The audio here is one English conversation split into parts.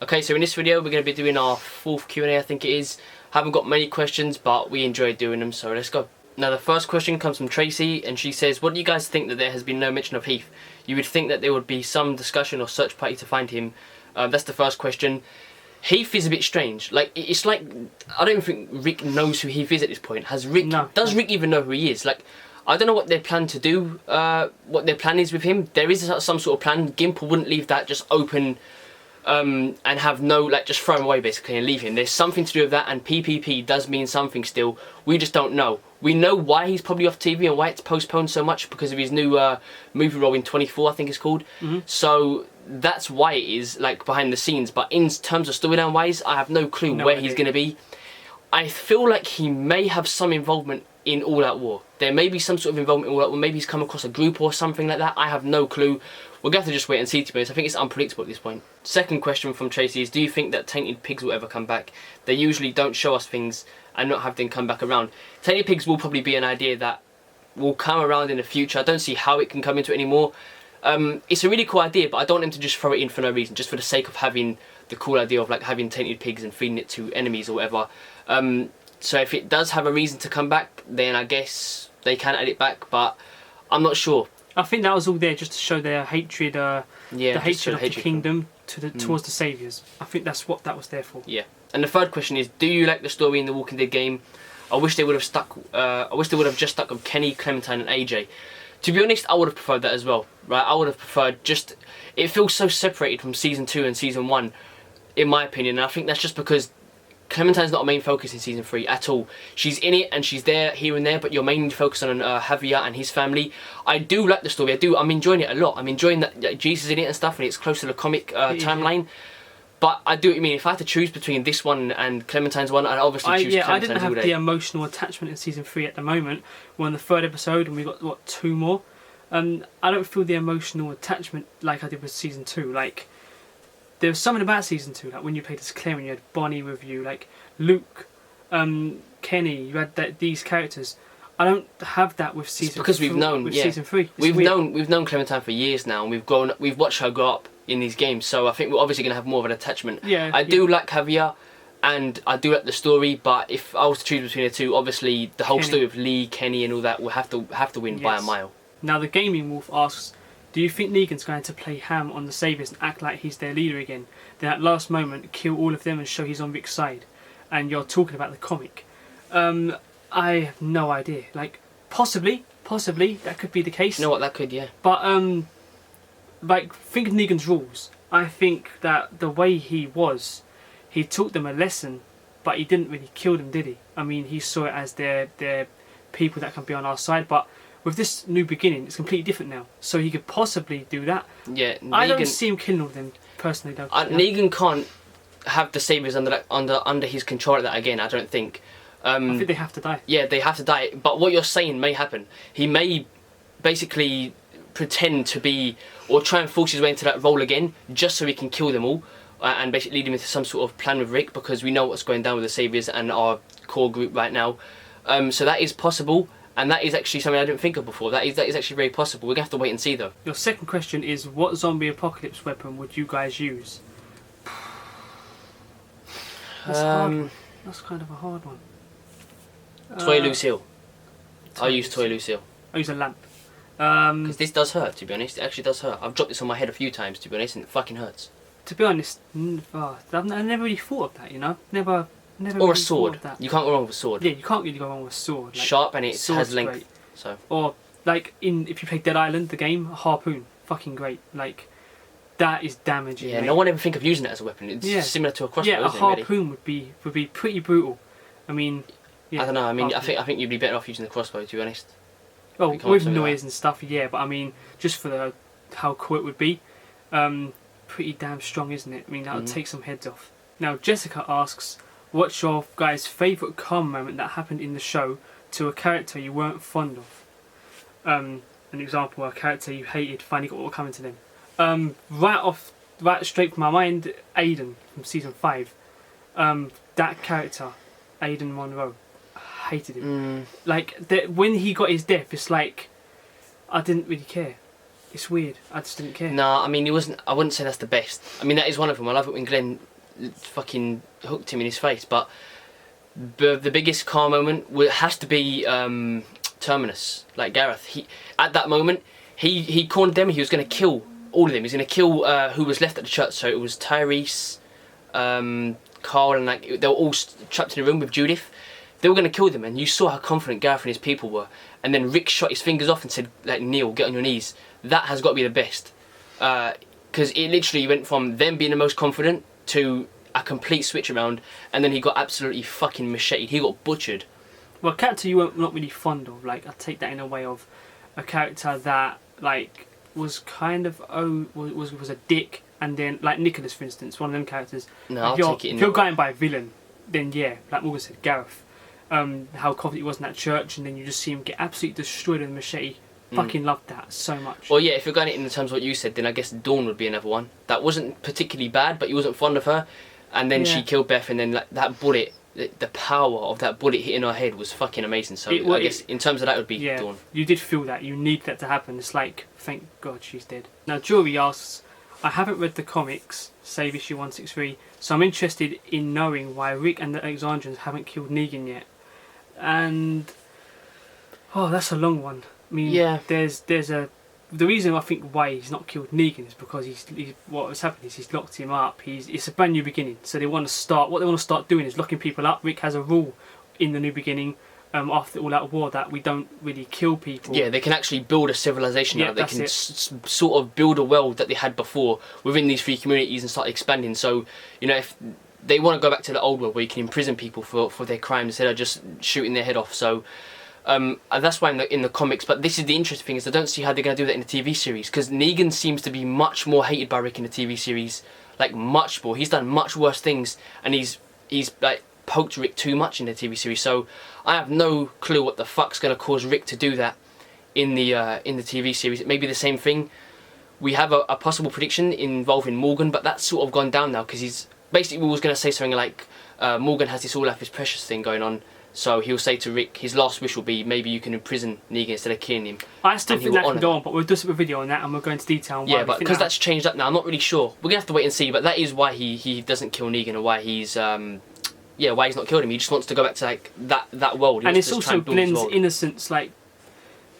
Okay, so in this video we're going to be doing our 4th Q&A, I think it is. Haven't got many questions, but we enjoyed doing them, so let's go. Now the first question comes from Tracy, and she says, what do you guys think that there has been no mention of Heath? You would think that there would be some discussion or search party to find him. That's the first question. Heath is a bit strange. Like, it's like, I don't think Rick knows who Heath is at this point. Does Rick even know who he is? Like, I don't know what they plan to do, what their plan is with him. There is some sort of plan. Gimple wouldn't leave that just open and have no, like, just throw him away basically and leave him. There's something to do with that, and PPP does mean something still. We just don't know. We know why he's probably off TV and why it's postponed so much, because of his new movie role in 24, I think it's called. So that's why it is, like, behind the scenes. But in terms of storyline wise, I have no clue where he's going to be. I feel like he may have some involvement in All Out War. There may be some sort of involvement in All Out War. Maybe he's come across a group or something like that. I have no clue. We're going to have to just wait and see, to be honest. I think it's unpredictable at this point. Second question from Tracy is, do you think that Tainted Pigs will ever come back? They usually don't show us things and not have them come back around. Tainted Pigs will probably be an idea that will come around in the future. I don't see how it can come into it anymore. It's a really cool idea, but I don't want them to just throw it in for no reason, just for the sake of having the cool idea of, like, having tainted pigs and feeding it to enemies or whatever. So if it does have a reason to come back, then I guess they can add it back, but I'm not sure. I think that was all there just to show their hatred, the hatred of the kingdom towards the saviours. I think that's what that was there for. Yeah. And the third question is, do you like the story in the Walking Dead game? I wish they would have stuck. I wish they would have just stuck with Kenny, Clementine, and AJ. To be honest, I would have preferred that as well. Right? I would have preferred just. It feels so separated from season 2 and season 1, in my opinion. And I think that's just because Clementine's not a main focus in season 3 at all. She's in it and she's there here and there, but you're mainly focused on Javier and his family. I do like the story. I'm enjoying it a lot. I'm enjoying that Jesus is in it and stuff, and it's close to the comic timeline. But I do what you mean. If I had to choose between this one and Clementine's one, I'd obviously choose Clementine's. I didn't have the emotional attachment in season 3 at the moment. We're on the 3rd episode and we got, what, 2 more? I don't feel the emotional attachment like I did with season 2. Like, there was something about season 2, like when you played as Claire and you had Bonnie with you, like Luke, Kenny, you had these characters. I don't have that with season 3. Because we've known, season 3. We've known Clementine for years now, and we've watched her grow up in these games. So I think we're obviously going to have more of an attachment. I do like Javier, and I do like the story. But if I was to choose between the two, obviously the whole story of Lee, Kenny, and all that will have to win by a mile. Now the Gaming Wolf asks, do you think Negan's going to play ham on the Saviours and act like he's their leader again? Then at last moment kill all of them and show he's on Rick's side? And you're talking about the comic. I have no idea. Like, possibly that could be the case. You know what, that could, yeah. But like, think of Negan's rules. I think that the way he taught them a lesson, but he didn't really kill them, did he? I mean, he saw it as their people that can be on our side, but with this new beginning, it's completely different now. So he could possibly do that. Yeah, Negan, I don't see him killing all of them personally, though. Negan can't have the Saviours under his control like that again. I don't think. I think they have to die. Yeah, they have to die. But what you're saying may happen. He may basically pretend to be, or try and force his way into that role again, just so he can kill them all, and basically lead them into some sort of plan with Rick, because we know what's going down with the Saviours and our core group right now. So that is possible. And that is actually something I didn't think of before. That is actually very possible. We're going to have to wait and see, though. Your second question is, what zombie apocalypse weapon would you guys use? That's hard. That's kind of a hard one. Toy Lucille. I use Toy Lucille. I use a lamp. Because this does hurt, to be honest. It actually does hurt. I've dropped this on my head a few times, to be honest, and it fucking hurts. To be honest, I never really thought of that, you know? Never or really a sword. You can't go wrong with a sword. Yeah, you can't really go wrong with a sword. Like, sharp, and it has length. Great. So. Or like if you play Dead Island, the game, a harpoon, fucking great. Like, that is damaging. Yeah, no one ever think of using it as a weapon. It's similar to a crossbow. Yeah, a harpoon would be pretty brutal. I mean, yeah, I don't know. I mean, I think you'd be better off using the crossbow, to be honest. Well, with noise and stuff, yeah. But I mean, just for how cool it would be, pretty damn strong, isn't it? I mean, that would take some heads off. Now, Jessica asks, what's your guys' favourite calm moment that happened in the show to a character you weren't fond of? An example, a character you hated finally got what coming to them. Right straight from my mind, Aiden from season 5. That character, Aiden Monroe, I hated him. Like, when he got his death, it's like, I didn't really care. It's weird. I just didn't care. No, I mean, he wasn't. I wouldn't say that's the best. I mean, that is one of them. I love it when Glenn fucking hooked him in his face. But the biggest car moment has to be Terminus, like Gareth. At that moment, he cornered them. He was going to kill all of them. He was going to kill who was left at the church. So it was Tyrese, Carl, and like they were all trapped in a room with Judith. They were going to kill them, and you saw how confident Gareth and his people were. And then Rick shot his fingers off and said, like, "Kneel, get on your knees." That has got to be the best, because it literally went from them being the most confident to a complete switch around, and then he got absolutely fucking macheted. He got butchered. Well, a character you were not really fond of, like, I take that in a way of a character that, like, was kind of, was a dick, and then, like, Nicholas, for instance, one of them characters. No, I'll take it in. If you're going by a villain, then yeah, like Morgan said, Gareth. How confident he was in that church, and then you just see him get absolutely destroyed with a machete. Fucking loved that so much. Well, yeah, if you're going in terms of what you said, then I guess Dawn would be another one. That wasn't particularly bad, but he wasn't fond of her. And then she killed Beth, and then like, that bullet, the power of that bullet hitting her head was fucking amazing. So I guess in terms of that, it would be Dawn. You did feel that. You need that to happen. It's like, thank God she's dead. Now, Jury asks, I haven't read the comics, save issue 163, so I'm interested in knowing why Rick and the Alexandrians haven't killed Negan yet. And that's a long one. I mean, there's the reason I think why he's not killed Negan is because he's what has happened is he's locked him up. It's a brand new beginning, so they want to start doing is locking people up. Rick has a rule in the new beginning after All Out War that we don't really kill people. Yeah, they can actually build a civilization now. They can sort of build a world that they had before within these three communities and start expanding. So, you know, if they want to go back to the old world where you can imprison people for their crimes instead of just shooting their head off. So and that's why in the comics. But this is the interesting thing is I don't see how they're going to do that in the TV series, because Negan seems to be much more hated by Rick in the TV series, like much more. He's done much worse things, and he's like poked Rick too much in the TV series. So I have no clue what the fuck's going to cause Rick to do that in the TV series. It may be the same thing. We have a possible prediction involving Morgan, but that's sort of gone down now because he's basically was going to say something like Morgan has this all life is precious thing going on. So he'll say to Rick, his last wish will be maybe you can imprison Negan instead of killing him. I still think that can go on, but we'll do a video on that and we'll go into detail on why. Yeah, but because that's changed up now, I'm not really sure. We're gonna have to wait and see. But that is why he doesn't kill Negan, or why he's why he's not killed him. He just wants to go back to like that world. And it's also blends innocence, like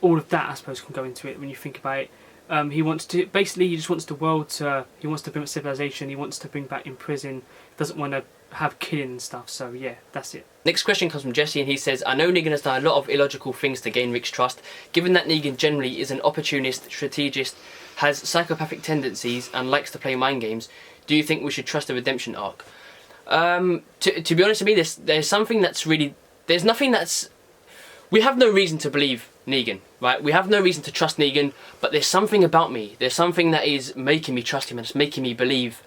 all of that. I suppose can go into it when you think about it. He just wants the world to. He wants to bring back civilization. He wants to bring back in prison. Doesn't want to have killing and stuff. So yeah, that's it. Next question comes from Jesse, and he says, I know Negan has done a lot of illogical things to gain Rick's trust. Given that Negan generally is an opportunist, strategist, has psychopathic tendencies, and likes to play mind games, do you think we should trust the redemption arc? To be honest with me, there's something that's really... There's nothing that's... We have no reason to believe Negan, right? We have no reason to trust Negan, but there's something about me. There's something that is making me trust him, and it's making me believe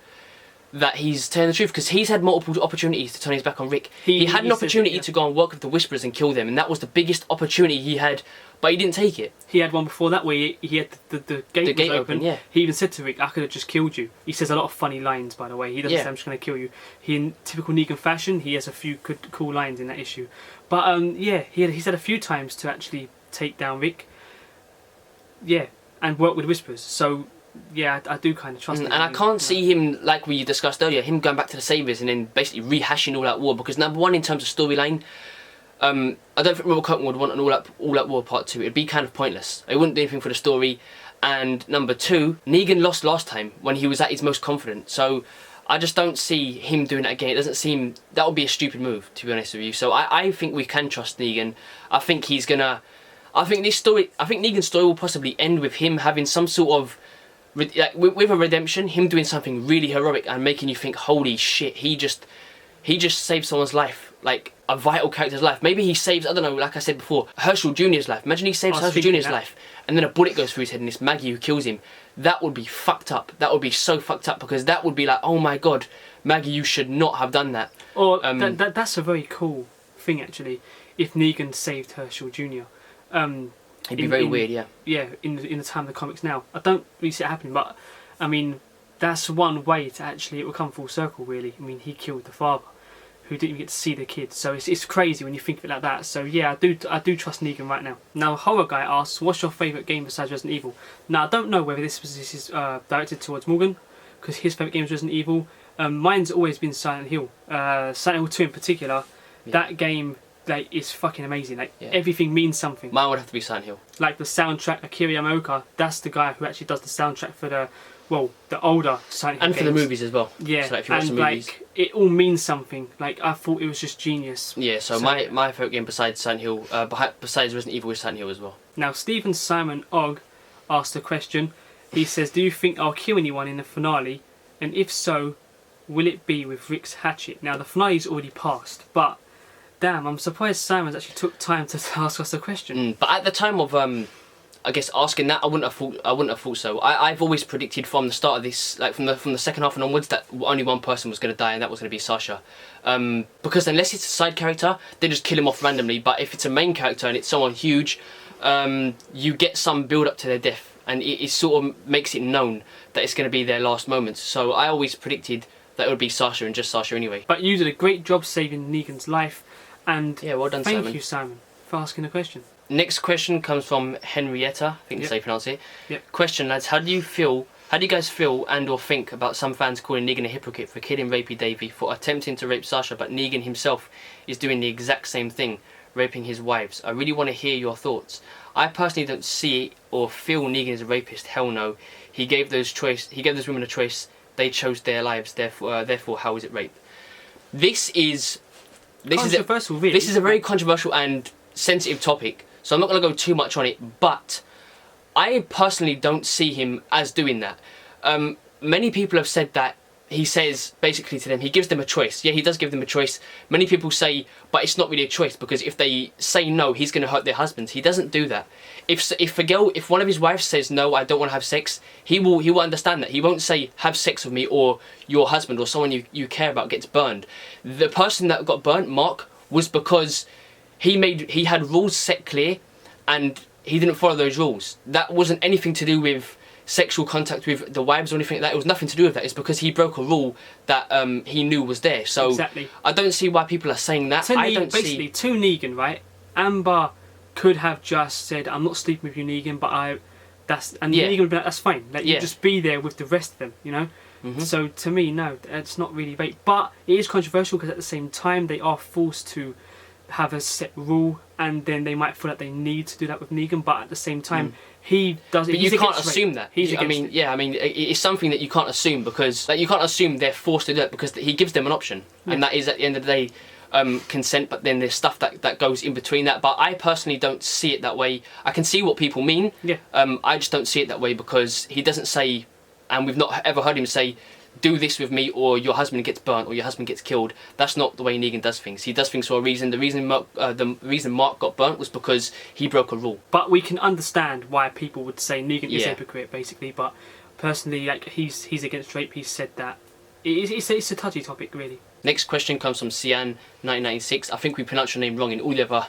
that he's telling the truth, because he's had multiple opportunities to turn his back on Rick. He had an opportunity to go and work with the Whisperers and kill them, and that was the biggest opportunity he had, but he didn't take it. He had one before that where he had the gate was open. Yeah. He even said to Rick, I could have just killed you. He says a lot of funny lines, by the way. He doesn't say, I'm just going to kill you. He, in typical Negan fashion, he has a few good, cool lines in that issue. But he's had a few times to actually take down Rick. Yeah, and work with Whisperers. So... yeah, I do kind of trust him. And I can't see him, like we discussed earlier, him going back to the Saviours and then basically rehashing All Out War, because number one, in terms of storyline, I don't think Robert Kirkman would want an All Out War Part 2. It'd be kind of pointless. It wouldn't do anything for the story. And number two, Negan lost last time when he was at his most confident. So I just don't see him doing that again. It doesn't seem... that would be a stupid move, to be honest with you. So I think we can trust Negan. I think he's gonna... I think Negan's story will possibly end with him having some sort of... like, with a redemption, him doing something really heroic and making you think, holy shit, he just saved someone's life, like a vital character's life. Maybe he saves, I don't know, like I said before, Herschel Jr.'s life. Imagine he saves Herschel Jr.'s life, and then a bullet goes through his head and it's Maggie who kills him. That would be fucked up. That would be so fucked up, because that would be like, oh my god, Maggie, you should not have done that. Or that's a very cool thing, actually, if Negan saved Herschel Jr. It'd be very weird, yeah. Yeah, in the time of the comics now. I don't really see it happening, but, I mean, that's one way to actually, it will come full circle, really. I mean, he killed the father, who didn't even get to see the kid. So it's crazy when you think of it like that. So yeah, I do trust Negan right now. Now, Horror Guy asks, what's your favourite game besides Resident Evil? Now, I don't know whether this is directed towards Morgan, because his favourite game is Resident Evil. Mine's always been Silent Hill. Silent Hill 2 in particular. Yeah. That game like is fucking amazing. Like everything means something. Mine would have to be Silent Hill. Like the soundtrack, Akira Yamaoka. That's the guy who actually does the soundtrack for the older Silent Hill and games. For the movies as well. Yeah, so, like, if you watch and the movies, like it all means something. Like I thought it was just genius. Yeah, so my favourite game besides Silent Hill, besides Resident Evil, is Silent Hill as well. Now Stephen Simon Ogg asked a question. He says, "Do you think I'll kill anyone in the finale? And if so, will it be with Rick's hatchet?" Now the finale's already passed, but damn, I'm surprised Simon's actually took time to ask us a question. But at the time of I guess asking that, I wouldn't have thought so. I've always predicted from the start of this, like from the second half and onwards, that only one person was going to die, and that was going to be Sasha. Because unless it's a side character, they just kill him off randomly. But if it's a main character and it's someone huge, you get some build up to their death, and it sort of makes it known that it's going to be their last moments. So I always predicted that it would be Sasha, and just Sasha anyway. But you did a great job saving Negan's life, and yeah, well done, thank Simon. you, Simon, for asking the question. Next question comes from Henrietta. I think that's how you pronounce it. Yep. Question, lads: How do you guys feel and/or think about some fans calling Negan a hypocrite for killing Rapey Davey for attempting to rape Sasha, but Negan himself is doing the exact same thing, raping his wives? I really want to hear your thoughts. I personally don't see or feel Negan is a rapist. Hell no. He gave those women a choice. They chose their lives. Therefore, how is it rape? This is controversial, really. This is a very controversial and sensitive topic, so I'm not going to go too much on it. But I personally don't see him as doing that. Many people have said that he says basically to them, he gives them a choice. Yeah, he does give them a choice. Many people say, but it's not really a choice, because if they say no, he's going to hurt their husbands. He doesn't do that. If one of his wives says no, I don't want to have sex, he will understand that. He won't say have sex with me, or your husband or someone you care about gets burned. The person that got burnt, Mark, was because he had rules set clear, and he didn't follow those rules. That wasn't anything to do with sexual contact with the wives or anything like that. It was nothing to do with that. It's because he broke a rule that he knew was there. So exactly. I don't see why people are saying that. To Negan, right? Amber could have just said, "I'm not sleeping with you, Negan," but Negan would be like, "That's fine. Like you just be there with the rest of them, you know." Mm-hmm. So to me, no, it's not really rape, but it is controversial because at the same time they are forced to have a set rule, and then they might feel like they need to do that with Negan, but at the same time he does it. But you can't assume that. It's something that you can't assume, because you can't assume they're forced to do it, because he gives them an option, and that is at the end of the day consent. But then there's stuff that goes in between that. But I personally don't see it that way. I can see what people mean. Yeah. I just don't see it that way, because he doesn't say, and we've not ever heard him say, do this with me or your husband gets burnt or your husband gets killed. That's not the way Negan does things. He does things for a reason. The reason Mark got burnt was because he broke a rule. But we can understand why people would say Negan is a hypocrite, basically. But personally, like he's against rape. He said that. It's a touchy topic, really. Next question comes from Sian1996. I think we pronounced your name wrong in all the other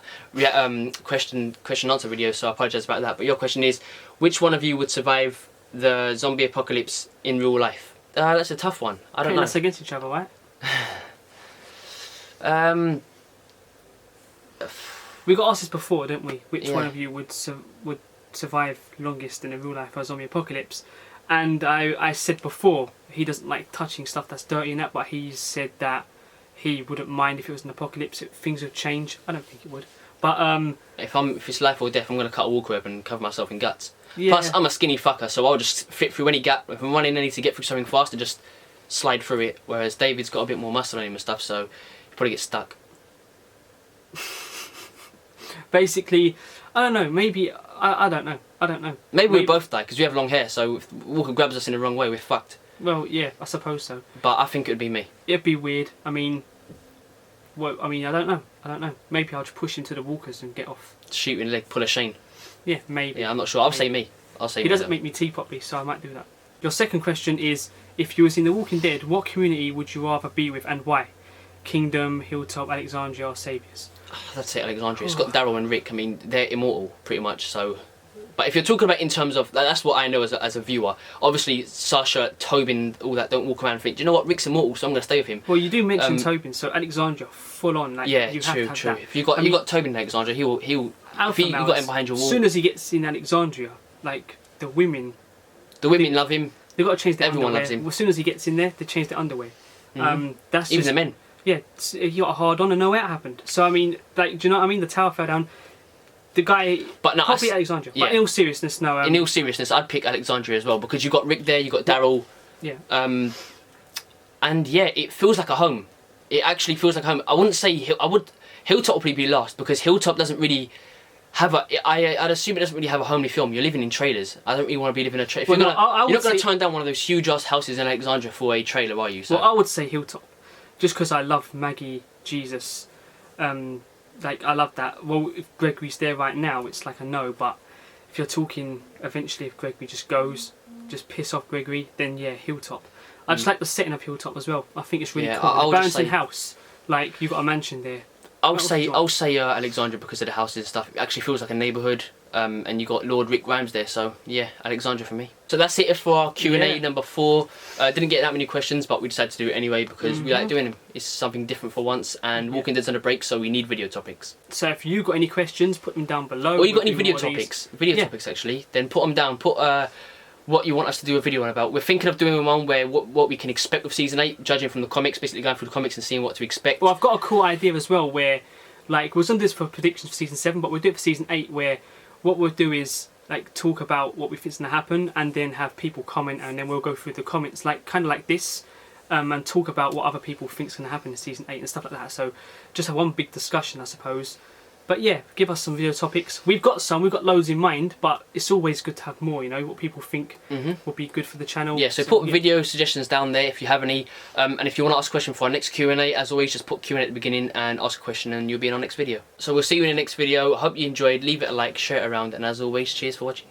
question answer videos, so I apologise about that. But your question is, which one of you would survive the zombie apocalypse in real life? That's a tough one. I don't know. That's against each other, right? We got asked this before, didn't we? Which one of you would survive longest in a real life zombie apocalypse? And I said before, he doesn't like touching stuff that's dirty and that, but he said that he wouldn't mind if it was an apocalypse. Things would change. I don't think it would. But if it's life or death, I'm going to cut a walker open and cover myself in guts. Yeah. Plus, I'm a skinny fucker, so I'll just fit through any gap. If I'm running, I need to get through something faster, just slide through it. Whereas David's got a bit more muscle on him and stuff, so he'll probably get stuck. Basically, I don't know. Maybe I don't know. Maybe we both die because we have long hair. So if Walker grabs us in the wrong way, we're fucked. Well, yeah, I suppose so. But I think it would be me. It'd be weird. I mean, I don't know. Maybe I'll just push into the walkers and get off. Shoot in the leg, pull a Shane. Yeah, maybe. Yeah, I'm not sure. I'll say me. He doesn't make me tea properly, so I might do that. Your second question is, if you was in The Walking Dead, what community would you rather be with and why? Kingdom, Hilltop, Alexandria, or Saviors? That's it, Alexandria. It's got Daryl and Rick. I mean, they're immortal, pretty much, so... But if you're talking about in terms of... That's what I know as a viewer. Obviously, Sasha, Tobin, all that, don't walk around and think, do you know what, Rick's immortal, so I'm going to stay with him. Well, you do mention Tobin, so Alexandria, full on. Like, yeah, you true. Have to have that. If you got Tobin and Alexandria, he'll if you got him behind your wall... As soon as he gets in Alexandria, like, the women... The women love him. They've got to change their Everyone underwear. loves him. As soon as he gets in there, they change their underwear. That's Even just, the men. yeah, you got a hard on and know where it happened. So I mean, like, do you know what I mean? The tower fell down. The guy, but no, probably Alexandria. Yeah. But in all seriousness, no. In all seriousness, I'd pick Alexandria as well because you got Rick there, you got Daryl. Yeah. And yeah, it feels like a home. It actually feels like a home. I wouldn't say Hilltop would probably be last because Hilltop doesn't really have I'd assume it doesn't really have a homely film. You're living in trailers. I don't really want to be living in a trailer. You're not going to turn down one of those huge ass houses in Alexandria for a trailer, are you? So. Well, I would say Hilltop, just because I love Maggie, Jesus, like I love that. Well, if Gregory's there right now, it's like a no. But if you're talking eventually, if Gregory just goes, just piss off Gregory, then yeah, Hilltop. I just like the setting of Hilltop as well. I think it's really cool. The bouncing house, like you've got a mansion there. I'll say Alexandria because of the houses and stuff. It actually feels like a neighbourhood, and you got Lord Rick Grimes there. So yeah, Alexandria for me. So that's it for our Q&A number 4. Didn't get that many questions, but we decided to do it anyway because we like doing them. It's something different for once, and Walking Dead's on a break, so we need video topics. So if you got any questions, put them down below. Or you got any video topics? Topics actually. Then put them down. Put what you want us to do a video on about. We're thinking of doing one where what we can expect with season 8, judging from the comics, basically going through the comics and seeing what to expect. Well, I've got a cool idea as well where, like, we'll do this for predictions for season 7, but we'll do it for season 8 where what we'll do is, like, talk about what we think's going to happen and then have people comment and then we'll go through the comments, like, kind of like this, and talk about what other people think's going to happen in season 8 and stuff like that. So just have one big discussion, I suppose. But yeah, give us some video topics. We've got loads in mind, but it's always good to have more, you know, what people think will be good for the channel. Yeah, so put video suggestions down there if you have any. And if you want to ask a question for our next Q&A, as always, just put Q&A at the beginning and ask a question and you'll be in our next video. So we'll see you in the next video. I hope you enjoyed. Leave it a like, share it around, and as always, cheers for watching.